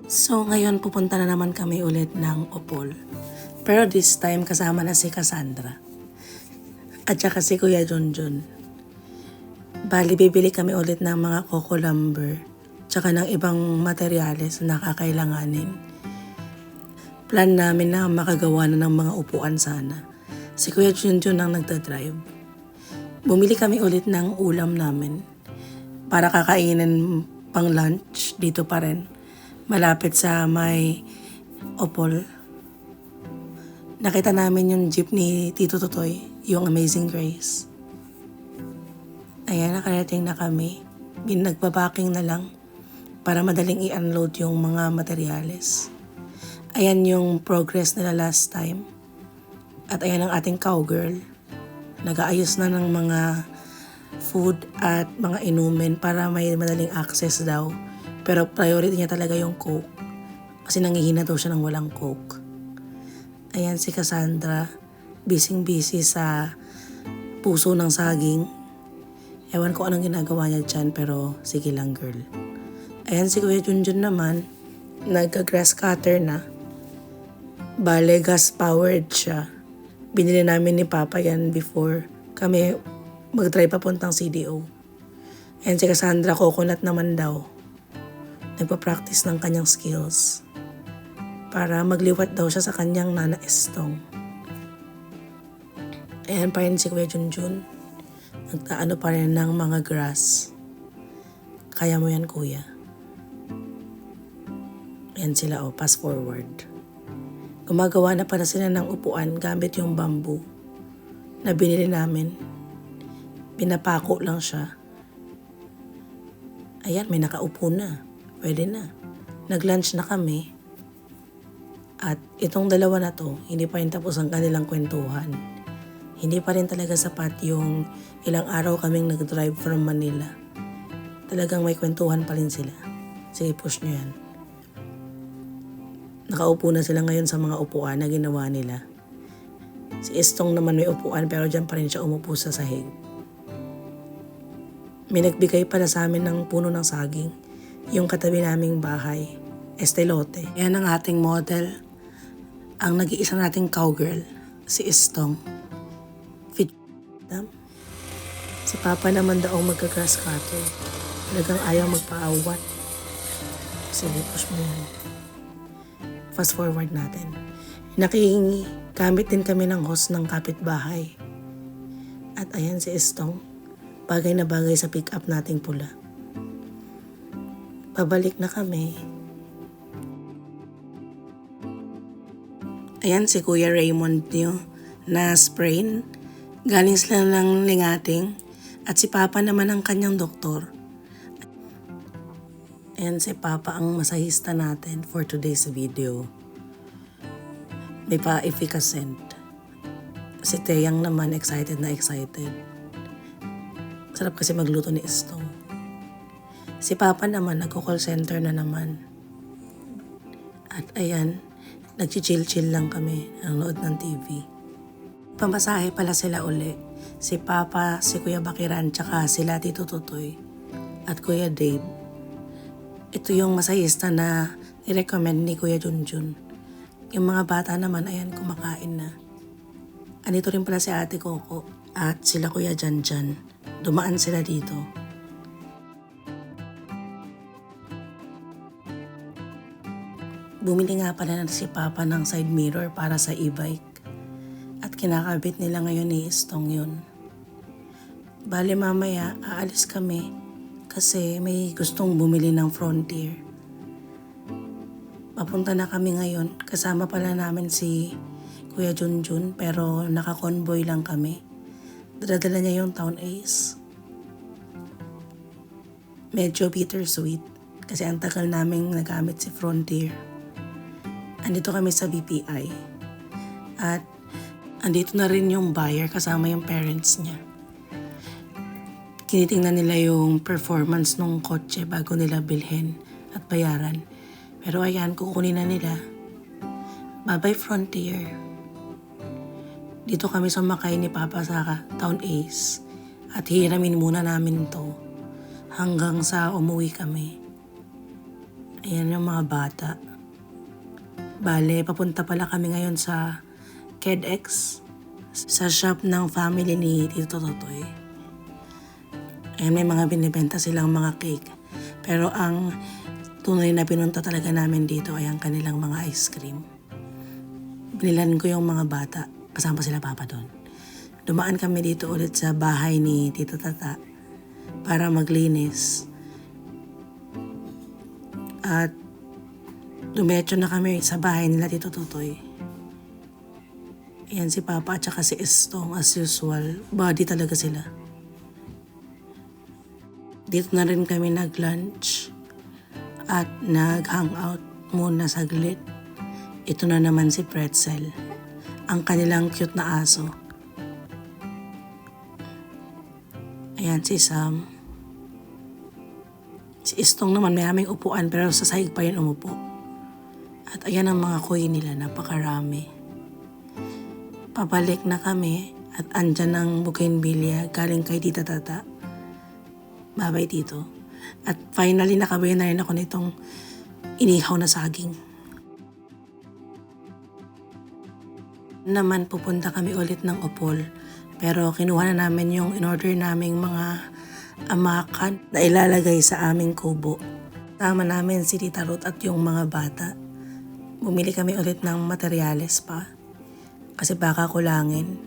So ngayon pupunta na naman kami ulit ng Opol. Pero this time kasama na si Cassandra. At saka si Kuya Junjun. Bali bibili kami ulit ng mga coco lumber. Tsaka ng ibang materyales na kakailanganin. Plan namin na makagawa na ng mga upuan sana. Si Kuya Junjun ang nagdadrive. Bumili kami ulit ng ulam namin. Para kakainin pang lunch dito pa rin. Malapit sa may Opol. Nakita namin yung jeep ni Tito Totoy, yung Amazing Grace. Ayan, nakarating na kami. Nagbabaking na lang para madaling i-unload yung mga materyales. Ayan yung progress nila last time. At ayan ang ating cowgirl. Nag-aayos na ng mga food at mga inumin para may madaling access daw. Pero priority niya talaga yung Coke. Kasi nangihina daw siya ng walang Coke. Ayan si Cassandra. Busy sa puso ng saging. Ewan ko anong ginagawa niya dyan pero sige lang girl. Ayan si Kuya Junjun naman. Nagka-grass cutter na. Bale gas powered siya. Binili namin ni Papa yan before kami mag-try papuntang CDO. Ayan si Cassandra, coconut naman daw. Nagpa-practice ng kanyang skills para magliwat daw siya sa kanyang Nana Estong. Ayan pa rin si Kuya Junjun. Nagtaano pa rin ng mga grass. Kaya mo yan kuya. Ayan sila pass forward. Gumagawa na pala sila ng upuan gamit yung bamboo na binili namin. Pinapako lang siya. Ayan, may nakaupo na. Pwede na. Nag-lunch na kami. At itong dalawa na to, hindi pa rin tapos ang kanilang kwentuhan. Hindi pa rin talaga sapat yung ilang araw kaming nag-drive from Manila. Talagang may kwentuhan pa rin sila. Sige, push nyo yan. Nakaupo na sila ngayon sa mga upuan na ginawa nila. Si Estong naman may upuan pero dyan pa rin siya umupo sa sahig. May nagbigay pala sa amin ng puno ng saging. Yung katabi naming bahay, Estelote. Yan ang ating model. Ang nag-iisa nating cowgirl, si Estong. Si Papa naman daw magka-grass cutter. Talagang ayaw magpaawat. Sige, push mo yan. Fast forward natin. Nakikamit din kami ng hose ng kapitbahay. At ayan si Estong. Bagay na bagay sa pick-up nating pula. Pabalik na kami. Ayan si Kuya Raymond niyo na sprain. Galing sila ng lingating. At si Papa naman ang kanyang doktor. Ayan si Papa ang masahista natin for today's video. May pa-efficacent. Si Teyang naman excited na excited. Sarap kasi magluto ni Estong. Si Papa naman, nagko-call center na naman. At ayan, nagchichill-chill lang kami, nanonood ng TV. Pamasahe pala sila uli. Si Papa, si Kuya Bakiran, tsaka sila Tito Totoy. At Kuya Dave. Ito yung masahista na i-recommend ni Kuya Junjun. Yung mga bata naman, ayan, kumakain na. Andito rin pala si Ate Coco at sila Kuya Janjan. Dumaan sila dito. Bumili nga pala na si Papa ng side mirror para sa e-bike. At kinakabit nila ngayon ni Estong yun. Bale mamaya, aalis kami kasi may gustong bumili ng Frontier. Papunta na kami ngayon. Kasama pala namin si Kuya Junjun pero naka-convoy lang kami. Dala-dala niya yung Town Ace. Medyo bittersweet kasi ang tagal naming nagamit si Frontier. Andito kami sa BPI. At andito na rin yung buyer kasama yung parents niya. Kinitingnan nila yung performance ng kotse bago nila bilhin at bayaran. Pero ayan, kukunin na nila. Bye-bye Frontier. Dito kami sumakay ni Papa sa Town Ace. At hiramin muna namin to hanggang sa umuwi kami. Ayan yung mga bata. Bale, papunta pala kami ngayon sa KEDX, sa shop ng family ni Tito Totoy. Ayan, may mga binibenta silang mga cake. Pero ang tunay na pinunta talaga namin dito ay ang kanilang mga ice cream. Binilan ko yung mga bata, kasama sila papa doon. Dumaan kami dito ulit sa bahay ni Tito Tata para maglinis. At dumiretso na kami sa bahay nila Tito Totoy. Ayan si Papa at saka si Estong as usual. Body talaga sila. Dito na rin kami nag-lunch at nag-hangout muna saglit. Ito na naman si Pretzel, ang kanilang cute na aso. Ayan si Sam. Si Estong naman may aming upuan pero sa sahig pa rin umupo. At ayan ang mga kuy nila, napakarami. Pabalik na kami at andyan ang bougainvillea galing kay Tita Tata. Babay Tito. At finally nakabili na rin ako nitong inihaw na saging. Naman pupunta kami ulit ng Opol. Pero kinuha na namin yung in-order naming mga amakan na ilalagay sa aming kubo. Tama namin si Tita Ruth at yung mga bata. Bumili kami ulit ng materyales pa kasi baka kulangin.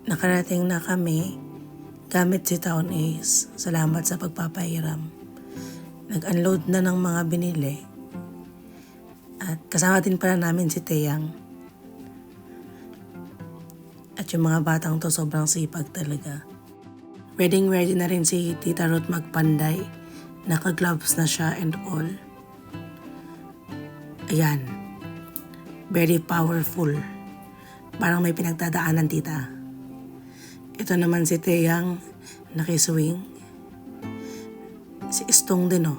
Nakarating na kami gamit si Town Ace. Salamat sa pagpapahiram. Nag-unload na ng mga binili. At kasama din pala namin si Teyang. At yung mga batang to sobrang sipag talaga. Ready na rin si Tita Ruth magpanday. Naka-gloves na siya and all. Ayan. Very powerful. Parang may pinagdadaanan tita. Ito naman si Teyang nakiswing. Si Estong din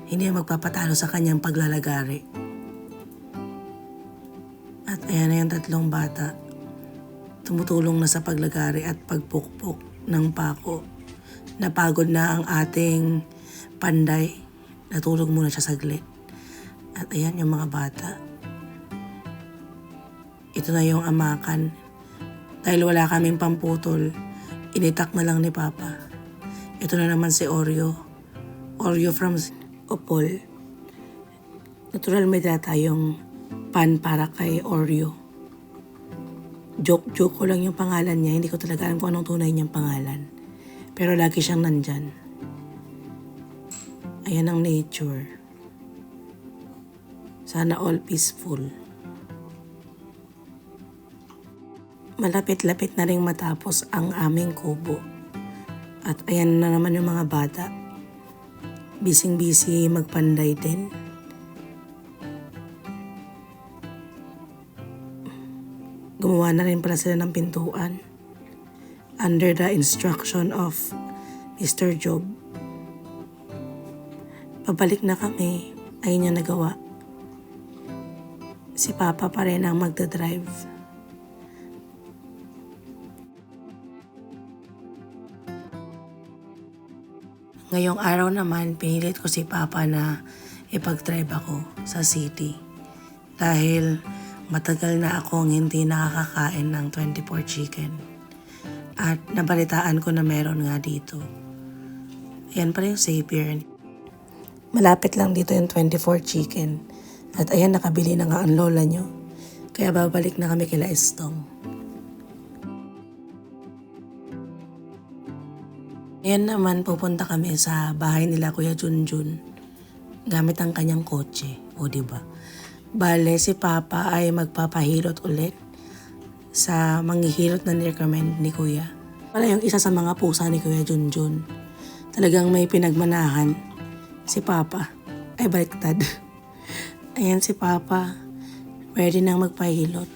Hindi magpapatalo sa kanyang paglalagari. At ayan na yung tatlong bata. Tumutulong na sa paglagari at pagpukpok ng pako. Napagod na ang ating panday. Natulog muna siya saglit. At ayan yung mga bata. Ito na yung amakan. Dahil wala kaming pamputol, initak na lang ni Papa. Ito na naman si Oreo. Oreo from Opol. Natural may dala tayong pan para kay Oreo. Joke ko lang yung pangalan niya. Hindi ko talaga alam kung anong tunay niyang pangalan. Pero lagi siyang nandyan. Ayan ang nature. Sana all peaceful. Malapit-lapit na rin matapos ang aming kubo. At ayan na naman yung mga bata. Bising-busy magpanday din. Gumawa na rin pala sila ng pintuan. Under the instruction of Mr. Job. Pabalik na kami. Ayun yung nagawa. Si Papa pa rin ang magdadrive. Ngayong araw naman, pinilit ko si Papa na ipag-drive ako sa city. Dahil matagal na akong hindi nakakakain ng 24 chicken. At nabalitaan ko na meron nga dito. Ayan pa rin yung Xavier. Malapit lang dito yung 24 chicken. At ayan, nakabili na nga ang lola nyo. Kaya babalik na kami kila Estong. Ayan naman, pupunta kami sa bahay nila Kuya Junjun. Gamit ang kanyang kotse. O diba? Bale, si Papa ay magpapahilot ulit sa manghihilot na nirecommend ni Kuya. Pala yung isa sa mga pusa ni Kuya Junjun. Talagang may pinagmanahan. Si Papa ay baliktad. Ayan si Papa, ready nang magpahilot.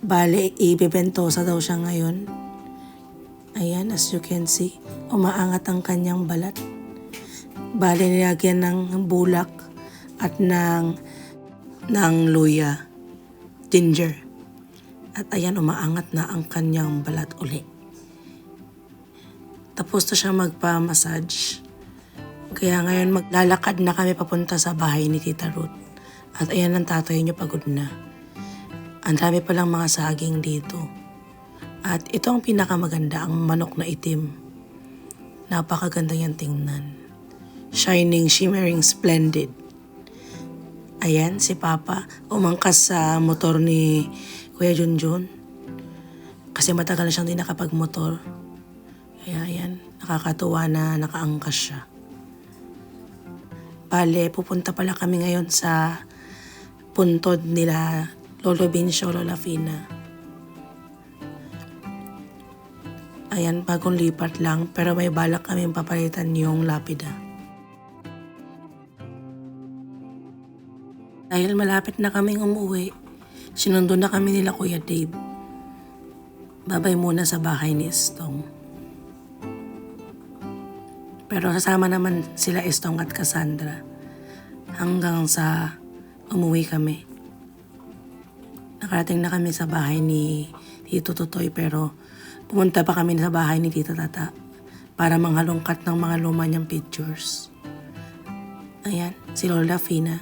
Bale, ibibentosa daw siya ngayon. Ayan, as you can see, umaangat ang kanyang balat. Bale, nilagyan ng bulak at ng luya, ginger. At ayan, umaangat na ang kanyang balat uli. Tapos na siya magpa-massage Kaya ngayon maglalakad na kami papunta sa bahay ni Tita Ruth. At ayan ang tatay niyo, pagod na. Ang dami palang mga saging dito. At ito ang pinakamaganda, ang manok na itim. Napakaganda yan tingnan. Shining, shimmering, splendid. Ayan, si Papa umangkas sa motor ni Kuya Junjun. Kasi matagal na siyang di nakapag-motor. Kaya ayan, nakakatuwa na nakaangkas siya. Bale, pupunta pala kami ngayon sa puntod nila Lolo Bincio, Lola Fina. Ayan, bagong lipat lang, pero may balak kaming papalitan yung lapida. Dahil malapit na kaming umuwi, sinundo na kami nila Kuya Dave. Babay muna sa bahay ni Estong. Pero kasama naman sila Estong at Cassandra hanggang sa umuwi kami. Nakarating na kami sa bahay ni Tito Totoy pero pumunta pa kami sa bahay ni Tita Tata para manghalongkat ng mga luma niyang pictures. Ayan, si Lola Fina.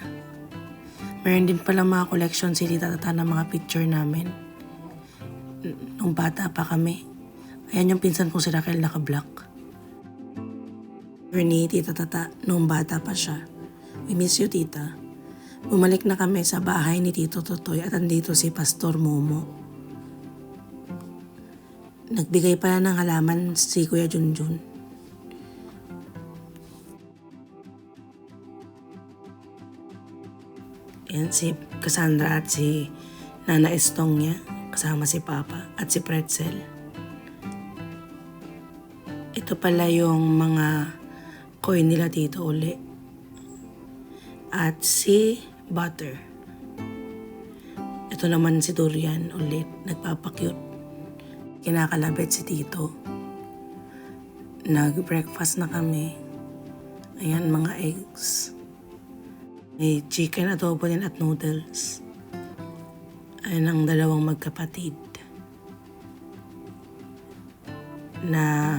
Meron din pala mga collection si Tita Tata ng mga picture namin. Nung bata pa kami. Ayan yung pinsan ko si Raquel naka-black. Ni Tita Tata nung bata pa siya. We miss you, Tita. Bumalik na kami sa bahay ni Tito Totoy at andito si Pastor Momo. Nagbigay pala ng halaman si Kuya Junjun. Yan si Cassandra at si Nana Estong niya, kasama si Papa at si Pretzel. Ito pala yung mga coin nila dito uli. At si Butter. Ito naman si Durian ulit, nagpapakyut. Kinakalabit si Tito. Nag-breakfast na kami. Ayan, mga eggs. May chicken adobo din at noodles. Ayan ang dalawang magkapatid na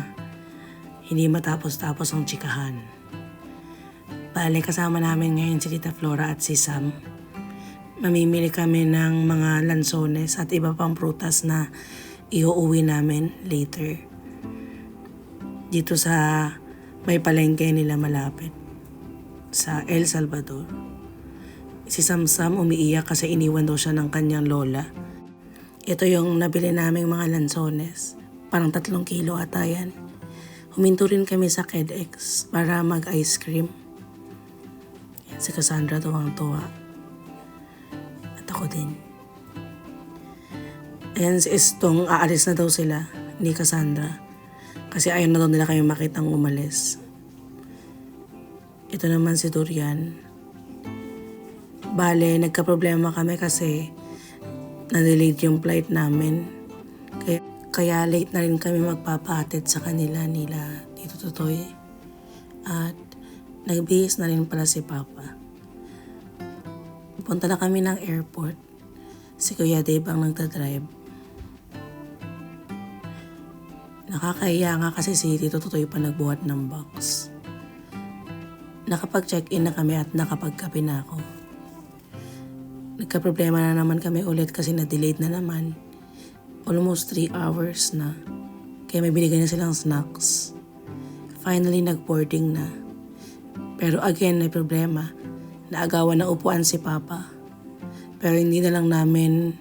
hindi matapos-tapos ang chikahan. Bale, kasama namin ngayon si Tita Flora at si Sam. Mamimili kami ng mga lansones at iba pang prutas na iuuwi namin later. Dito sa may palengke nila malapit sa El Salvador. Si Sam umiiyak kasi iniwan daw siya ng kanyang lola. Ito yung nabili naming mga lansones. Parang 3 kilo ata yan. Huminto rin kami sa KedX para mag-ice cream. Yan, si Cassandra tuwang-tuwa. At ako din. Ayan si Estong, aalis na daw sila ni Cassandra. Kasi ayaw na daw nila kami makitang umalis. Ito naman si Durian. Bale, nagka-problema kami kasi na-delayed yung flight namin. Kaya late na rin kami magpapahatid sa kanila nila Tito Totoy. At nagbihis na rin pala si Papa. Punta na kami ng airport. Si Kuya Dave ang nagdadrive. Nakakahiya nga kasi si Tito Totoy pa nagbuhat ng box. Nakapag-check-in na kami at nakapagkape na ako. Nagka-problema na naman kami ulit kasi na-delayed na naman. Almost 3 hours na. Kaya may binigay na silang snacks. Finally, nag-boarding na. Pero again, may problema. Naagawan na upuan si Papa. Pero hindi na lang namin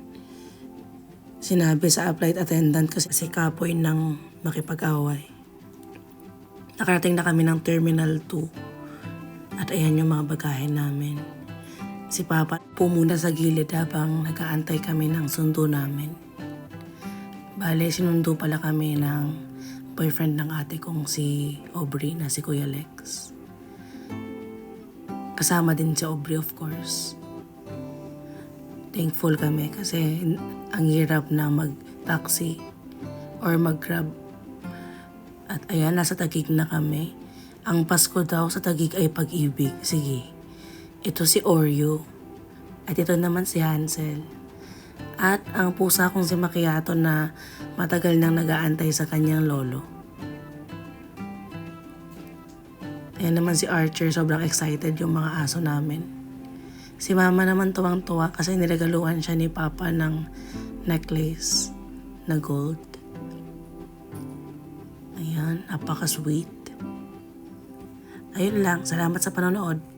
sinabi sa flight attendant kasi kapoy ng makipag-away. Nakarating na kami ng Terminal 2. At ayan yung mga bagahe namin. Si Papa pumuna sa gilid habang nag-aantay kami ng sundo namin. Bale, sinundo pala kami ng boyfriend ng ate kong si Aubrey na si Kuya Lex. Kasama din si Aubrey, of course. Thankful kami kasi ang hirap na mag-taxi or mag-grab. At ayan, nasa Taguig na kami. Ang Pasko daw sa Taguig ay pag-ibig. Sige. Ito si Oreo. At ito naman si Hansel. At ang pusa kong si Macchiato na matagal nang nag-aantay sa kanyang lolo. Ayan naman si Archer, sobrang excited yung mga aso namin. Si Mama naman tuwang-tuwa kasi niregaluhan siya ni Papa ng necklace na gold. Ayan, napaka-sweet. Ayun lang, salamat sa panonood.